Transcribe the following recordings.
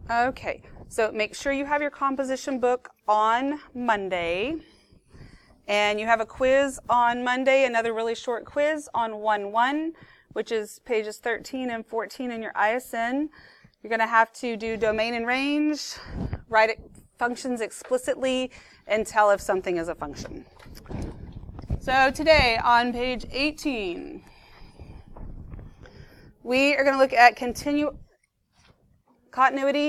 Okay, so make sure you have your composition book on Monday. And you have a quiz on Monday, another really short quiz on 1.1, which is pages 13 and 14 in your ISN. You're going to have to do domain and range, write functions explicitly, and tell if something is a function. So today on page 18, we are going to look at continuity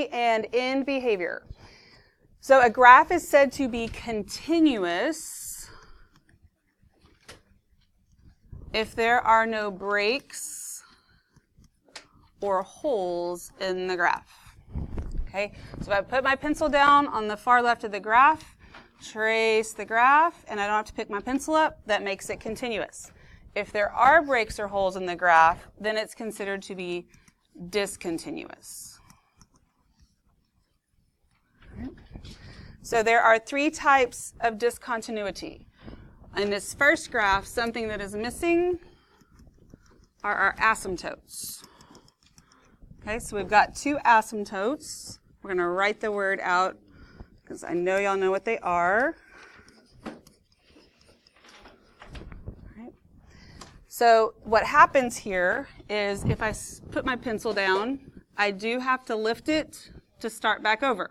and end behavior. So a graph is said to be continuous if there are no breaks or holes in the graph. Okay, so if I put my pencil down on the far left of the graph, trace the graph, and I don't have to pick my pencil up, that makes it continuous. If there are breaks or holes in the graph, then it's considered to be discontinuous. So there are three types of discontinuity. In this first graph, something that is missing are our asymptotes. Okay, so we've got two asymptotes. We're going to write the word out because I know y'all know what they are. Right. So what happens here is if I put my pencil down, I do have to lift it to start back over.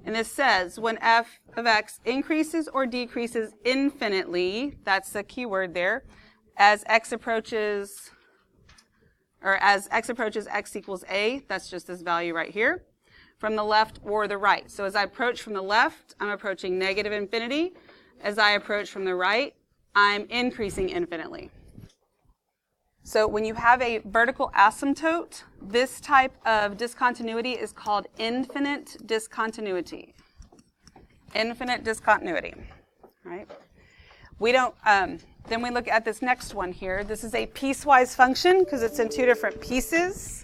And this says when f of x increases or decreases infinitely, that's the key word there, as x approaches x equals a, that's just this value right here, from the left or the right. So as I approach from the left, I'm approaching negative infinity. As I approach from the right, I'm increasing infinitely. So when you have a vertical asymptote, this type of discontinuity is called infinite discontinuity. Infinite discontinuity, right? We don't, then we look at this next one here. This is a piecewise function because it's in two different pieces.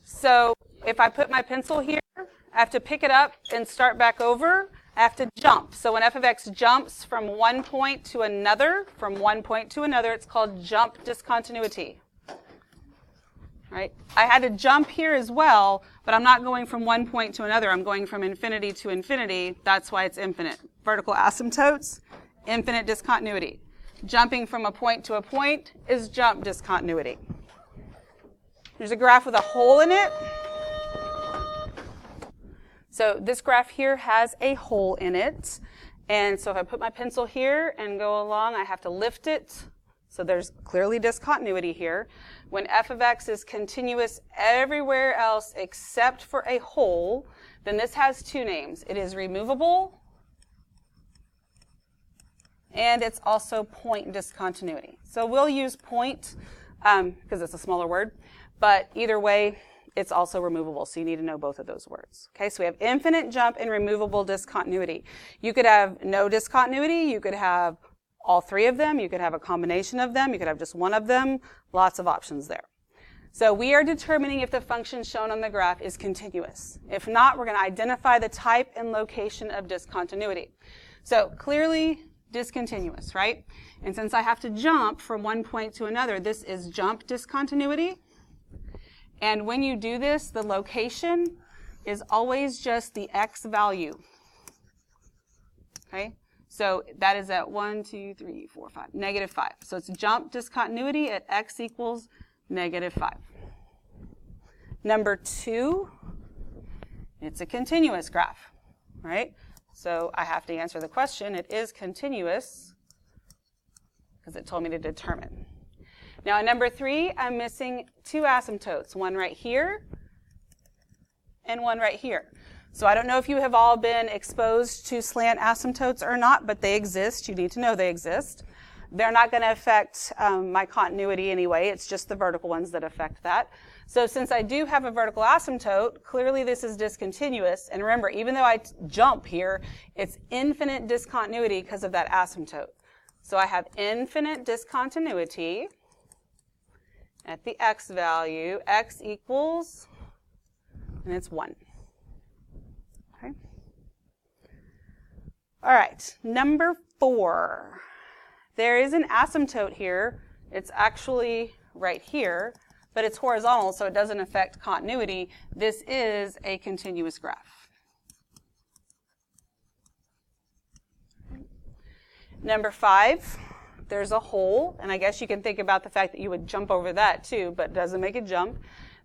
So if I put my pencil here, I have to pick it up and start back over. I have to jump. So when f of x jumps from one point to another, it's called jump discontinuity. Right? I had to jump here as well, but I'm not going from one point to another. I'm going from infinity to infinity. That's why it's infinite. Vertical asymptotes, infinite discontinuity. Jumping from a point to a point is jump discontinuity. There's a graph with a hole in it. So this graph here has a hole in it. And so if I put my pencil here and go along, I have to lift it. So there's clearly discontinuity here. When f of x is continuous everywhere else except for a hole, then this has two names. It is removable, and it's also point discontinuity. So we'll use point because it's a smaller word, but either way, it's also removable, so you need to know both of those words. Okay, so we have infinite jump and removable discontinuity. You could have no discontinuity, you could have all three of them, you could have a combination of them, you could have just one of them, lots of options there. So we are determining if the function shown on the graph is continuous. If not, we're going to identify the type and location of discontinuity. So clearly discontinuous, right? And since I have to jump from one point to another, this is jump discontinuity. And when you do this, the location is always just the x value. Okay? So that is at 1, 2, 3, 4, 5, negative 5. So it's jump discontinuity at x equals negative 5. Number 2, it's a continuous graph, right? So I have to answer the question. It is continuous because it told me to determine. Now, in number 3, I'm missing two asymptotes, one right here and one right here. So I don't know if you have all been exposed to slant asymptotes or not, but they exist. You need to know they exist. They're not going to affect my continuity anyway. It's just the vertical ones that affect that. So since I do have a vertical asymptote, clearly this is discontinuous. And remember, even though I jump here, it's infinite discontinuity because of that asymptote. So I have infinite discontinuity at the x value. X equals, and it's 1. Okay. All right, number 4. There is an asymptote here. It's actually right here. but it's horizontal, so it doesn't affect continuity. This is a continuous graph. Number 5, there's a hole, and I guess you can think about the fact that you would jump over that too, but it doesn't make a jump.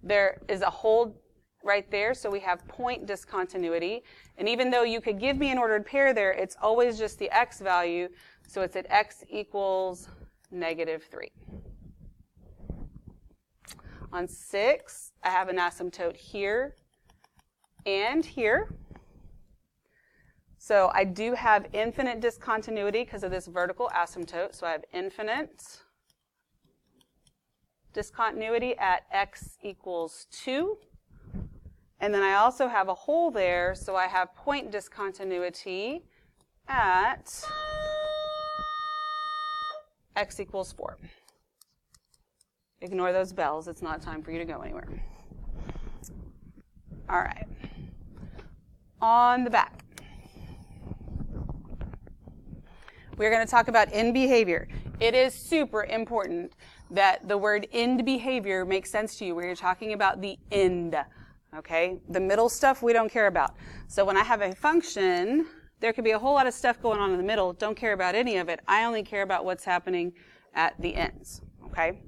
There is a hole right there, so we have point discontinuity. And even though you could give me an ordered pair there, it's always just the x value, so it's at x equals -3. On 6, I have an asymptote here and here. So I do have infinite discontinuity because of this vertical asymptote, so I have infinite discontinuity at x equals 2. And then I also have a hole there, so I have point discontinuity at x equals 4. Ignore those bells. It's not time for you to go anywhere. All right. On the back, we're going to talk about end behavior. It is super important that the word end behavior makes sense to you where you're talking about the end. Okay? The middle stuff we don't care about. So when I have a function, there could be a whole lot of stuff going on in the middle. Don't care about any of it. I only care about what's happening at the ends. Okay?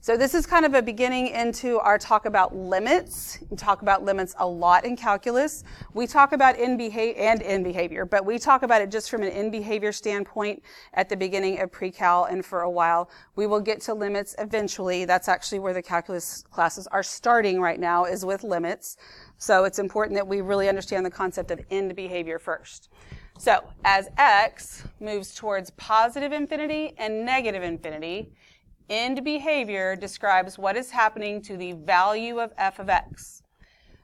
So this is kind of a beginning into our talk about limits. We talk about limits a lot in calculus. We talk about end behavior, but we talk about it just from an end behavior standpoint at the beginning of pre-cal and for a while. We will get to limits eventually. That's actually where the calculus classes are starting right now, is with limits. So it's important that we really understand the concept of end behavior first. So as x moves towards positive infinity and negative infinity, end behavior describes what is happening to the value of f of x.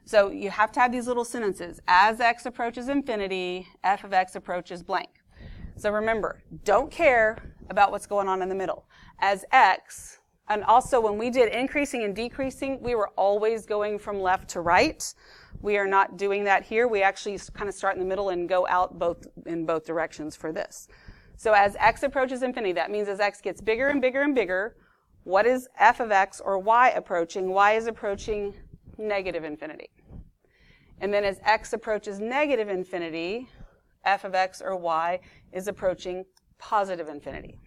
So you have to have these little sentences. As x approaches infinity, f of x approaches blank. So remember, don't care about what's going on in the middle. As x, and also when we did increasing and decreasing, we were always going from left to right. We are not doing that here. We actually kind of start in the middle and go out in both directions for this. So as x approaches infinity, that means as x gets bigger and bigger and bigger, what is f of x or y approaching? Y is approaching negative infinity. And then as x approaches negative infinity, f of x or y is approaching positive infinity.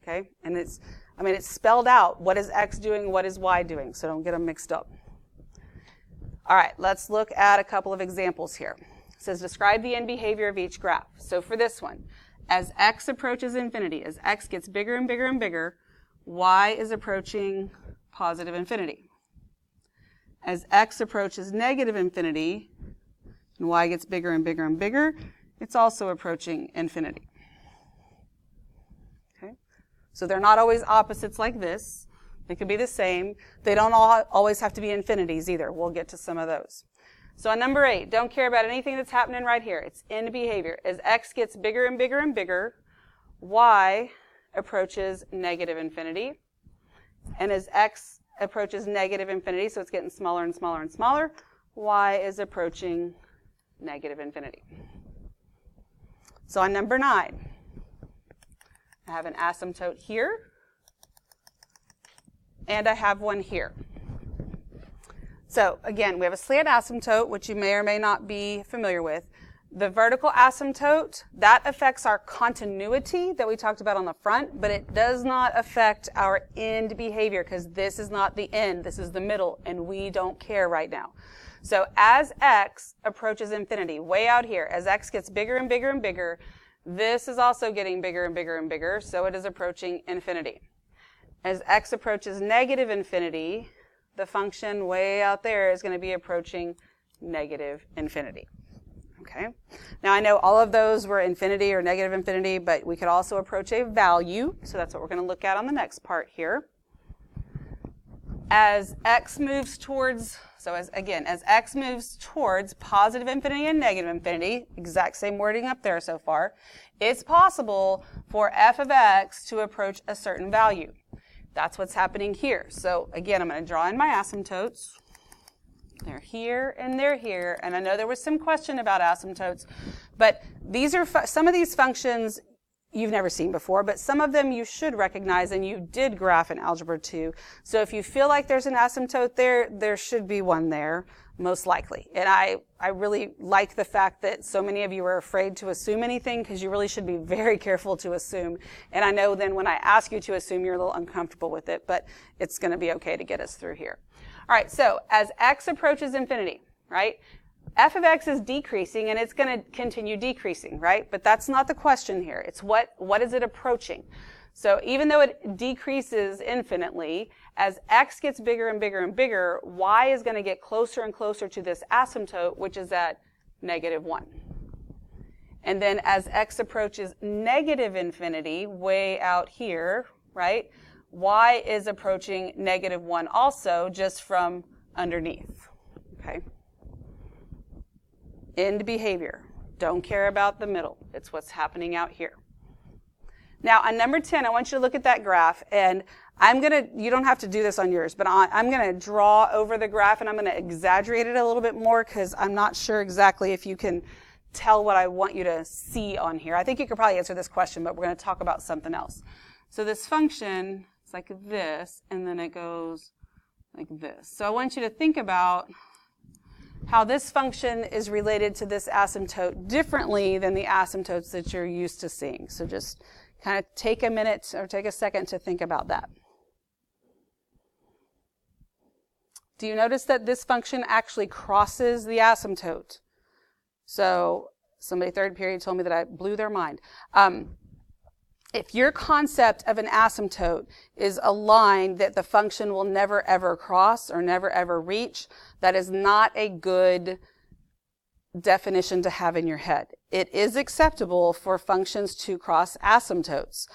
Okay? And it's spelled out. What is x doing? What is y doing? So don't get them mixed up. All right, let's look at a couple of examples here. It says describe the end behavior of each graph. So for this one, as x approaches infinity, as x gets bigger and bigger and bigger, y is approaching positive infinity. As x approaches negative infinity, and y gets bigger and bigger and bigger, it's also approaching infinity. Okay? So they're not always opposites like this. They could be the same. They don't always have to be infinities either. We'll get to some of those. So on number 8, don't care about anything that's happening right here. It's end behavior. As x gets bigger and bigger and bigger, y approaches negative infinity. And as x approaches negative infinity, so it's getting smaller and smaller and smaller, y is approaching negative infinity. So on number 9, I have an asymptote here, and I have one here. So again, we have a slant asymptote, which you may or may not be familiar with. The vertical asymptote, that affects our continuity that we talked about on the front, but it does not affect our end behavior because this is not the end, this is the middle, and we don't care right now. So as x approaches infinity, way out here, as x gets bigger and bigger and bigger, this is also getting bigger and bigger and bigger, so it is approaching infinity. As x approaches negative infinity, the function way out there is going to be approaching negative infinity. Okay. Now I know all of those were infinity or negative infinity, but we could also approach a value. So that's what we're going to look at on the next part here. As x moves towards, as x moves towards positive infinity and negative infinity, exact same wording up there so far, it's possible for f of x to approach a certain value. That's what's happening here. So again, I'm going to draw in my asymptotes. They're here and they're here. And I know there was some question about asymptotes, but these are some of these functions you've never seen before, but some of them you should recognize and you did graph in Algebra 2. So if you feel like there's an asymptote there, there should be one there, most likely. And I really like the fact that so many of you are afraid to assume anything, because you really should be very careful to assume. And I know then when I ask you to assume, you're a little uncomfortable with it, but it's going to be okay to get us through here. All right, so as x approaches infinity, right? F of x is decreasing, and it's going to continue decreasing, right? But that's not the question here. It's what is it approaching? So even though it decreases infinitely, as x gets bigger and bigger and bigger, y is going to get closer and closer to this asymptote, which is at -1. And then as x approaches negative infinity, way out here, right, y is approaching -1 also, just from underneath, okay? End behavior. Don't care about the middle. It's what's happening out here. Now, on number 10, I want you to look at that graph, and you don't have to do this on yours, but I'm going to draw over the graph, and I'm going to exaggerate it a little bit more, because I'm not sure exactly if you can tell what I want you to see on here. I think you could probably answer this question, but we're going to talk about something else. So this function is like this, and then it goes like this. So I want you to think about how this function is related to this asymptote differently than the asymptotes that you're used to seeing. So just kind of take a minute or take a second to think about that. Do you notice that this function actually crosses the asymptote? So somebody third period told me that I blew their mind. If your concept of an asymptote is a line that the function will never ever cross or never ever reach, that is not a good definition to have in your head. It is acceptable for functions to cross asymptotes,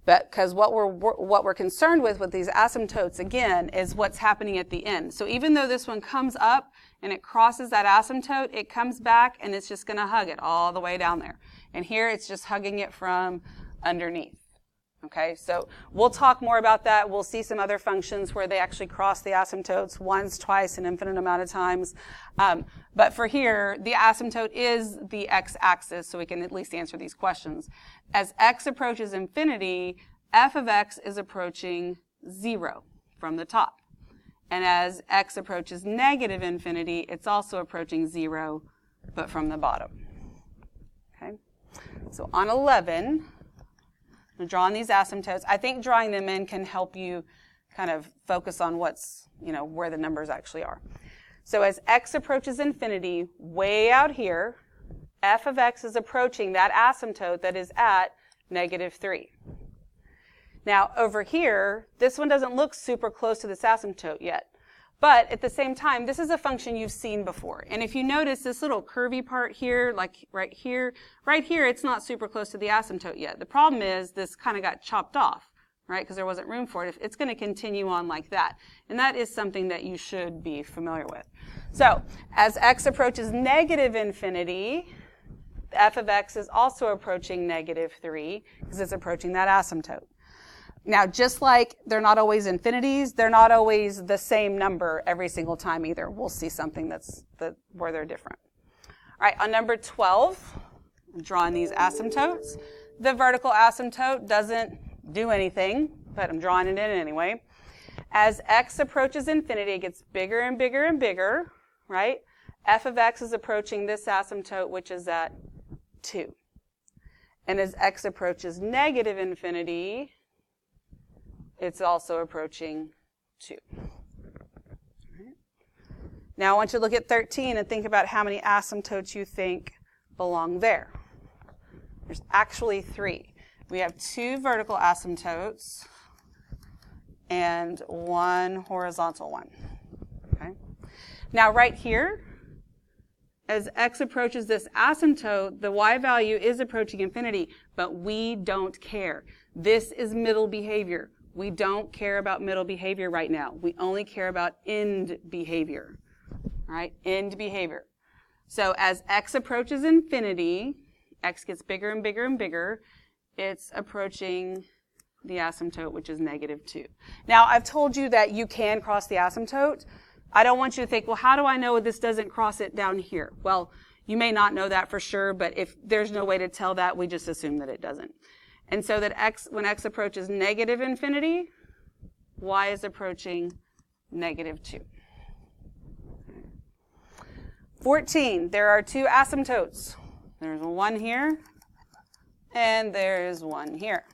but because what we're concerned with these asymptotes, again, is what's happening at the end. So even though this one comes up and it crosses that asymptote, it comes back and it's just going to hug it all the way down there. And here it's just hugging it from underneath. Okay, so we'll talk more about that. We'll see some other functions where they actually cross the asymptotes once, twice, an infinite amount of times. But for here, the asymptote is the x-axis, so we can at least answer these questions. As x approaches infinity, f of x is approaching 0 from the top. And as x approaches negative infinity, it's also approaching 0, but from the bottom. Okay, so on 11, I'm drawing these asymptotes. I think drawing them in can help you kind of focus on what's, where the numbers actually are. So as x approaches infinity, way out here, f of x is approaching that asymptote that is at -3. Now over here, this one doesn't look super close to this asymptote yet. But at the same time, this is a function you've seen before. And if you notice this little curvy part here, like right here, it's not super close to the asymptote yet. The problem is this kind of got chopped off, right? Because there wasn't room for it. It's going to continue on like that. And that is something that you should be familiar with. So as x approaches negative infinity, f of x is also approaching -3 because it's approaching that asymptote. Now, just like they're not always infinities, they're not always the same number every single time either. We'll see something where they're different. All right, on number 12, I'm drawing these asymptotes. The vertical asymptote doesn't do anything, but I'm drawing it in anyway. As x approaches infinity, it gets bigger and bigger and bigger, right? F of x is approaching this asymptote, which is at 2. And as x approaches negative infinity, it's also approaching 2. Right. Now I want you to look at 13 and think about how many asymptotes you think belong there. There's actually 3. We have 2 vertical asymptotes and 1 horizontal one. Okay. Now right here, as x approaches this asymptote, the y value is approaching infinity, but we don't care. This is middle behavior. We don't care about middle behavior right now. We only care about end behavior, right? End behavior. So as x approaches infinity, x gets bigger and bigger and bigger. It's approaching the asymptote, which is -2. Now, I've told you that you can cross the asymptote. I don't want you to think, well, how do I know this doesn't cross it down here? Well, you may not know that for sure, but if there's no way to tell that, we just assume that it doesn't. And so that when x approaches negative infinity, y is approaching negative 2. 14, there are two asymptotes. There's one here, and there's one here.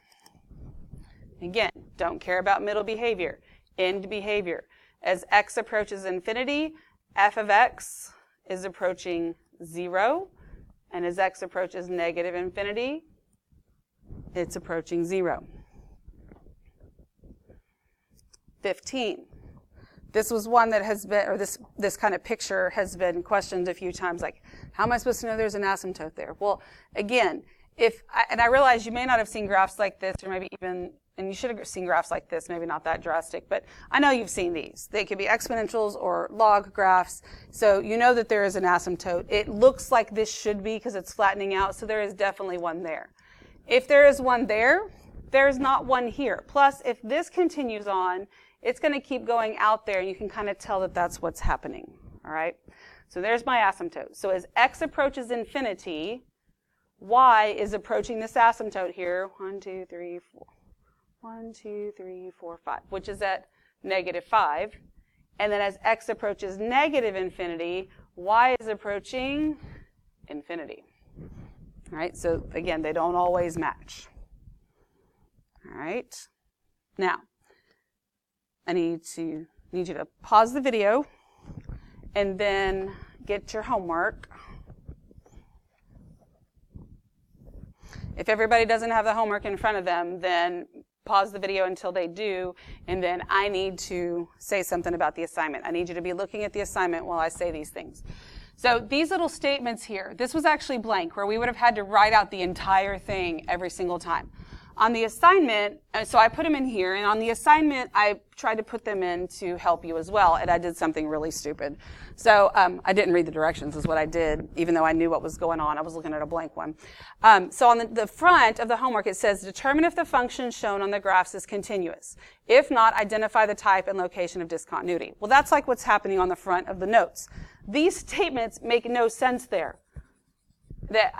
Again, don't care about middle behavior. End behavior. As x approaches infinity, f of x is approaching 0. And as x approaches negative infinity, it's approaching 0. 15. This was one that has been, or this kind of picture has been questioned a few times, like, how am I supposed to know there's an asymptote there? Well, again, and I realize you may not have seen graphs like this, or maybe even, and you should have seen graphs like this, maybe not that drastic, but I know you've seen these. They could be exponentials or log graphs, so you know that there is an asymptote. It looks like this should be because it's flattening out, so there is definitely one there. If there is one there, there's not one here. Plus, if this continues on, it's going to keep going out there, and you can kind of tell that that's what's happening, all right? So there's my asymptote. So as x approaches infinity, y is approaching this asymptote here, 1, 2, 3, 4. 1, 2, 3, 4, 5, which is at negative 5. And then as x approaches negative infinity, y is approaching infinity. All right, so again, they don't always match. All right, now, I need you to pause the video and then get your homework. If everybody doesn't have the homework in front of them, then pause the video until they do, and then I need to say something about the assignment. I need you to be looking at the assignment while I say these things. So these little statements here, this was actually blank, where we would have had to write out the entire thing every single time. On the assignment, so I put them in here, and on the assignment, I tried to put them in to help you as well, and I did something really stupid. So I didn't read the directions is what I did, even though I knew what was going on. I was looking at a blank one. So on the front of the homework, it says, determine if the function shown on the graphs is continuous. If not, identify the type and location of discontinuity. Well, that's like what's happening on the front of the notes. These statements make no sense there. That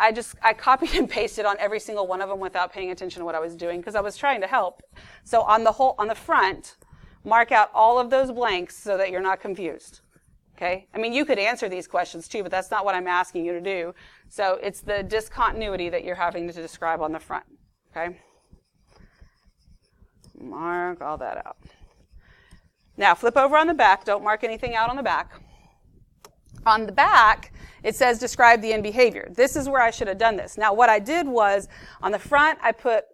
I copied and pasted on every single one of them without paying attention to what I was doing because I was trying to help. So on the front, mark out all of those blanks so that you're not confused. Okay? I mean, you could answer these questions too, but that's not what I'm asking you to do. So it's the discontinuity that you're having to describe on the front. Okay? Mark all that out. Now flip over on the back. Don't mark anything out on the back. On the back, it says describe the end behavior. This is where I should have done this. Now, what I did was, on the front, I put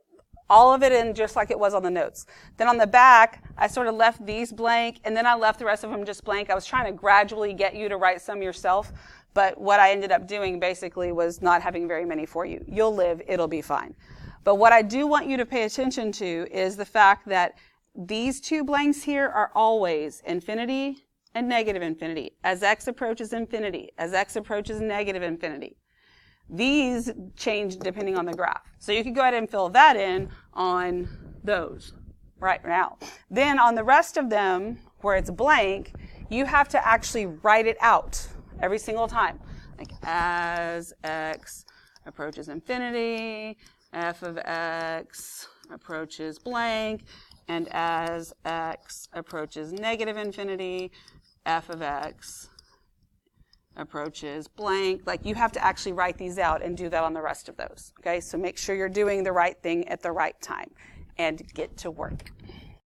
all of it in just like it was on the notes. Then on the back, I sort of left these blank, and then I left the rest of them just blank. I was trying to gradually get you to write some yourself, but what I ended up doing basically was not having very many for you. You'll live, it'll be fine. But what I do want you to pay attention to is the fact that these two blanks here are always infinity and negative infinity. As x approaches infinity, as x approaches negative infinity. These change depending on the graph. So you could go ahead and fill that in on those right now. Then on the rest of them, where it's blank, you have to actually write it out every single time. Like as x approaches infinity, f of x approaches blank, and as x approaches negative infinity, f of x approaches blank. Like, you have to actually write these out and do that on the rest of those. Okay, so make sure you're doing the right thing at the right time and get to work.